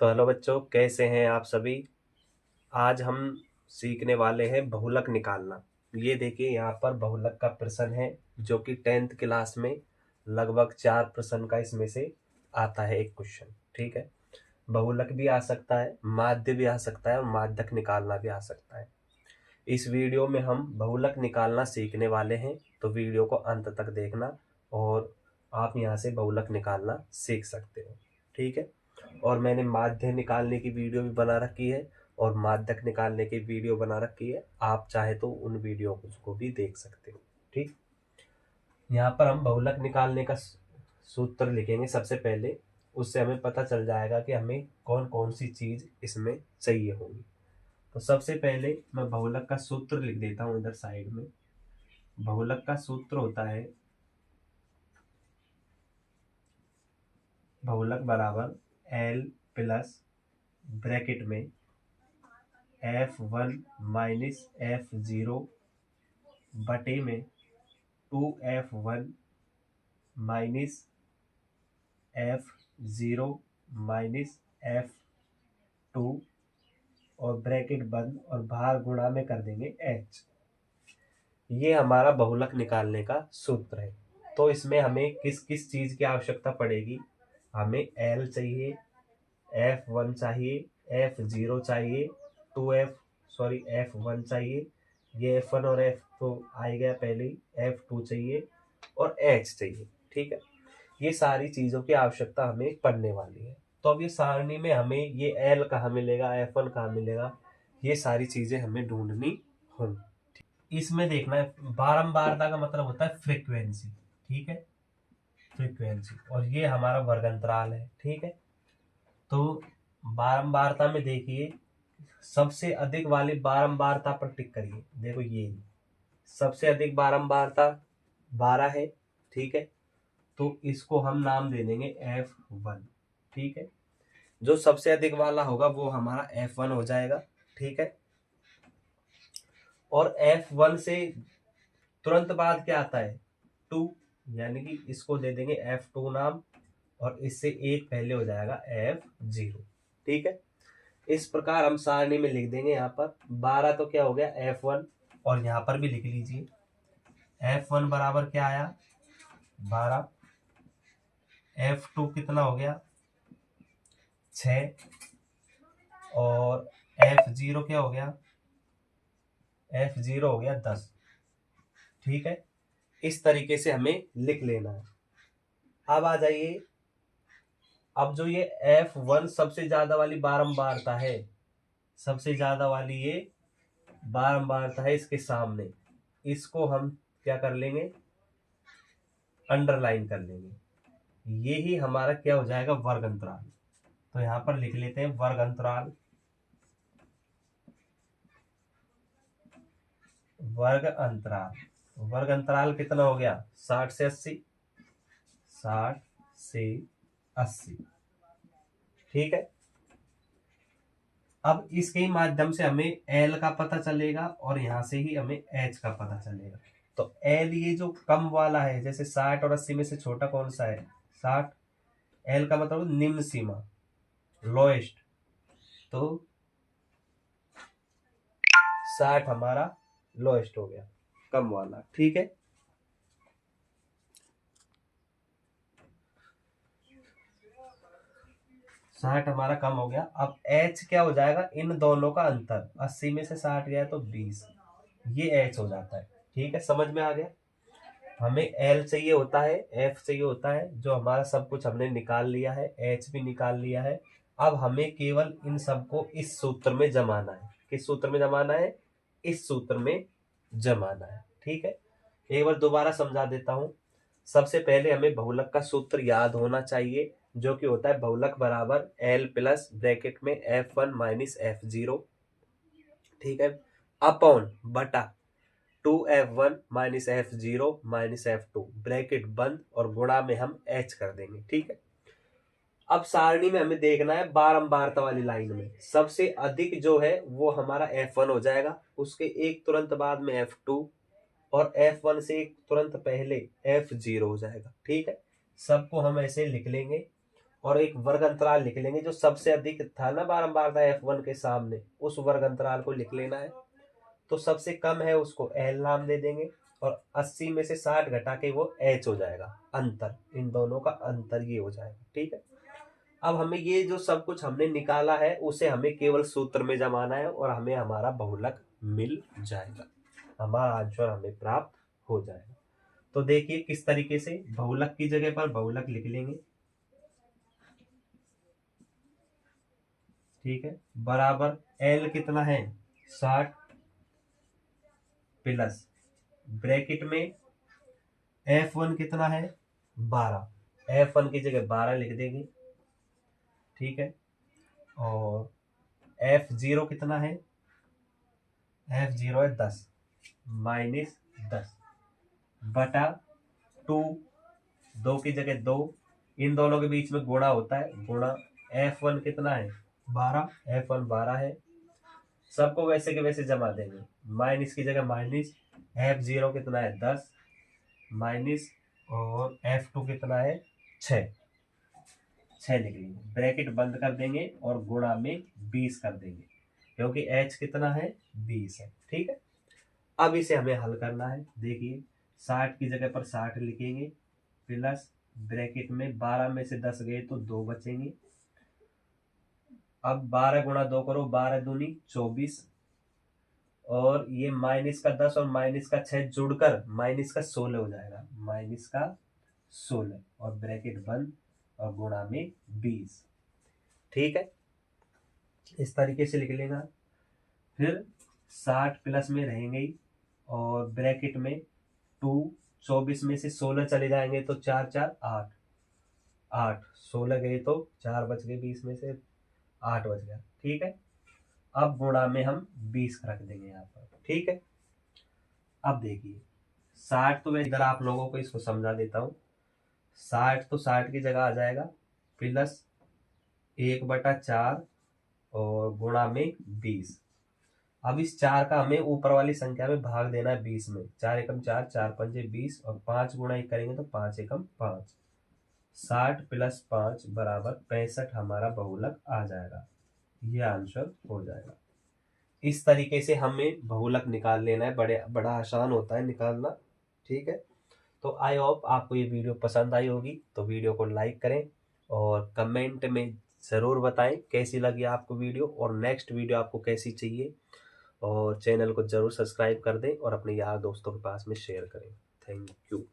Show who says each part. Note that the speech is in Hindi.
Speaker 1: तो हेलो बच्चों, कैसे हैं आप सभी। आज हम सीखने वाले हैं बहुलक निकालना। ये देखिए, यहाँ पर बहुलक का प्रश्न है जो कि 10th क्लास में लगभग 4 प्रश्न का इसमें से आता है एक क्वेश्चन। ठीक है, बहुलक भी आ सकता है, माध्य भी आ सकता है और माध्यक निकालना भी आ सकता है। इस वीडियो में हम बहुलक निकालना सीखने वाले हैं, तो वीडियो को अंत तक देखना और आप यहाँ से बहुलक निकालना सीख सकते हो। ठीक है, और मैंने माध्य निकालने की वीडियो भी बना रखी है और माध्यक निकालने की वीडियो बना रखी है। आप चाहे तो उन वीडियो को भी देख सकते हो। ठीक, यहाँ पर हम बहुलक निकालने का सूत्र लिखेंगे सबसे पहले। उससे हमें पता चल जाएगा कि हमें कौन कौन सी चीज इसमें चाहिए होगी। तो सबसे पहले मैं बहुलक का सूत्र लिख देता हूँ इधर साइड में। बहुलक का सूत्र होता है बहुलक बराबर L प्लस ब्रैकेट में F1 माइनस F0 बटे में 2F1 minus F0 minus F2 और ब्रैकेट बंद और बाहर गुणा में कर देंगे H। ये हमारा बहुलक निकालने का सूत्र है। तो इसमें हमें किस किस चीज की आवश्यकता पड़ेगी। हमें L चाहिए, F1 चाहिए, F0 चाहिए, F1 चाहिए, ये F1 और F तो आ ही गया पहले ही, F2 चाहिए और H चाहिए। ठीक है, ये सारी चीजों की आवश्यकता हमें पड़ने वाली है। तो अब ये सारणी में हमें ये L कहाँ मिलेगा, F1 कहाँ मिलेगा, ये सारी चीजें हमें ढूंढनी होंगी। इसमें देखना है, बारंबारता का मतलब होता है फ्रीक्वेंसी। ठीक है, फ्रीक्वेंसी, और ये हमारा वर्ग अंतराल है। ठीक है, तो बारंबारता में देखिए, सबसे अधिक वाली बारंबारता पर टिक करिए। देखो ये सबसे अधिक बारंबारता 12 है। ठीक है, तो इसको हम नाम दे देंगे F1। ठीक है, जो सबसे अधिक वाला होगा वो हमारा F1 हो जाएगा। ठीक है, और F1 से तुरंत बाद क्या आता है 2, यानी कि इसको दे देंगे F2 नाम, और इससे एक पहले हो जाएगा F0। ठीक है, इस प्रकार हम सारणी में लिख देंगे। यहाँ पर 12 तो क्या हो गया F1, और यहाँ पर भी लिख लीजिए F1 बराबर क्या आया 12, F2 कितना हो गया 6, और F0 क्या हो गया, F0 हो गया 10। ठीक है, इस तरीके से हमें लिख लेना है। अब आ जाइए, अब जो ये F1 सबसे ज्यादा वाली बारंबारता है, सबसे ज्यादा वाली ये बारंबारता है, इसके सामने इसको हम क्या कर लेंगे, अंडरलाइन कर लेंगे। ये ही हमारा क्या हो जाएगा वर्ग अंतराल। तो यहां पर लिख लेते हैं वर्ग अंतराल। वर्ग अंतराल, वर्ग अंतराल कितना हो गया 60 से 80, 60 से 80। ठीक है, अब इसके ही माध्यम से हमें L का पता चलेगा और यहां से ही हमें H का पता चलेगा। तो L ये जो कम वाला है, जैसे 60 और 80 में से छोटा कौन सा है 60, L का मतलब निम्न सीमा, लोएस्ट। तो 60 हमारा लोएस्ट हो गया, कम वाला। ठीक है, साठ हमारा कम हो गया। अब H क्या हो जाएगा, इन दोनों का अंतर, 80 में से 60 गया तो 20, ये H हो जाता है। ठीक है, समझ में आ गया। हमें L चाहिए होता है, F चाहिए होता है, जो हमारा सब कुछ हमने निकाल लिया है, H भी निकाल लिया है। अब हमें केवल इन सबको इस सूत्र में जमाना है। किस सूत्र में जमाना है, इस सूत्र में जमाना है। ठीक है, एक बार दोबारा समझा देता हूं। सबसे पहले हमें बहुलक का सूत्र याद होना चाहिए, जो कि होता है बहुलक बराबर L प्लस ब्रैकेट में F1 माइनस F0। ठीक है, अपॉन बटा 2F1 minus F0 minus F2 bracket बंद और गुणा में हम H कर देंगे। ठीक है, अब सारणी में हमें देखना है बारंबारता वाली लाइन में सबसे अधिक जो है वो हमारा F1 हो जाएगा, उसके एक तुरंत बाद में F2, और F1 से एक तुरंत पहले F0 हो जाएगा। ठीक है, सबको हम ऐसे लिख लेंगे और एक वर्ग अंतराल लिख लेंगे जो सबसे अधिक था ना बारंबारता F1 के सामने, उस वर्ग अंतराल को लिख लेना है। तो सबसे कम है उसको L नाम दे देंगे और 80 में से 60 घटा के वो H हो जाएगा, अंतर, इन दोनों का अंतर ये हो जाएगा। ठीक है, अब हमें ये जो सब कुछ हमने निकाला है उसे हमें केवल सूत्र में जमाना है और हमें हमारा बहुलक मिल जाएगा, हमारा आंसर हमें प्राप्त हो जाएगा। तो देखिए किस तरीके से बहुलक की जगह पर बहुलक लिख लेंगे। ठीक है, बराबर L कितना है 60 प्लस ब्रैकेट में F1 कितना है 12, F1 की जगह 12 लिख देंगे। ठीक है, और F0 कितना है, F0 है 10 माइनस 10 बटा 2, 2 की जगह 2, इन दोनों के बीच में गुणा होता है, गुणा F1 कितना है 12, F1 12 है, सबको वैसे के वैसे जमा देंगे, माइनस की जगह माइनस, F0 कितना है 10 माइनस, और F2 कितना है 6 लिख लेंगे, ब्रैकेट बंद कर देंगे और गुणा में 20 कर देंगे क्योंकि H कितना है 20 है। ठीक है, अब इसे हमें हल करना है। देखिए 60 की जगह पर 60 लिखेंगे प्लस ब्रैकेट में 12 में से 10 गए तो 2 बचेंगे। अब 12 गुणा 2 करो, 12 दूनी 24, और ये माइनस का 10 और माइनस का 6 जुड़कर माइनस का 16 हो जाएगा, माइनस का 16, और ब्रैकेट बंद और गुणा में 20। ठीक है, इस तरीके से लिख लेगा। फिर 60 प्लस में रहेंगे ही, और ब्रैकेट में 2, 24 में से 16 चले जाएंगे तो 4 4 8, 8 16 गए तो 4 बच गए, 20 में से 8 बच गया। ठीक है, अब गुणा में हम 20 रख देंगे यहाँ पर। ठीक है, अब देखिए 60, तो मैं इधर आप लोगों को इसको समझा देता हूँ। 60 तो 60 की जगह आ जाएगा प्लस 1/4 और गुणा में 20। अब इस 4 का हमें ऊपर वाली संख्या में भाग देना है 20 में, 4 एकम 4, 4 पंजे 20, और 5 गुणा 1 करेंगे तो 5 एकम 5, 60 प्लस 5 बराबर 65 हमारा बहुलक आ जाएगा, ये आंसर हो जाएगा। इस तरीके से हमें बहुलक निकाल लेना है, बड़ा आसान होता है निकालना। ठीक है, तो आई होप आपको ये वीडियो पसंद आई होगी, तो वीडियो को लाइक करें और कमेंट में ज़रूर बताएं कैसी लगी आपको वीडियो और नेक्स्ट वीडियो आपको कैसी चाहिए, और चैनल को ज़रूर सब्सक्राइब कर दें और अपने यार दोस्तों के पास में शेयर करें। Thank you.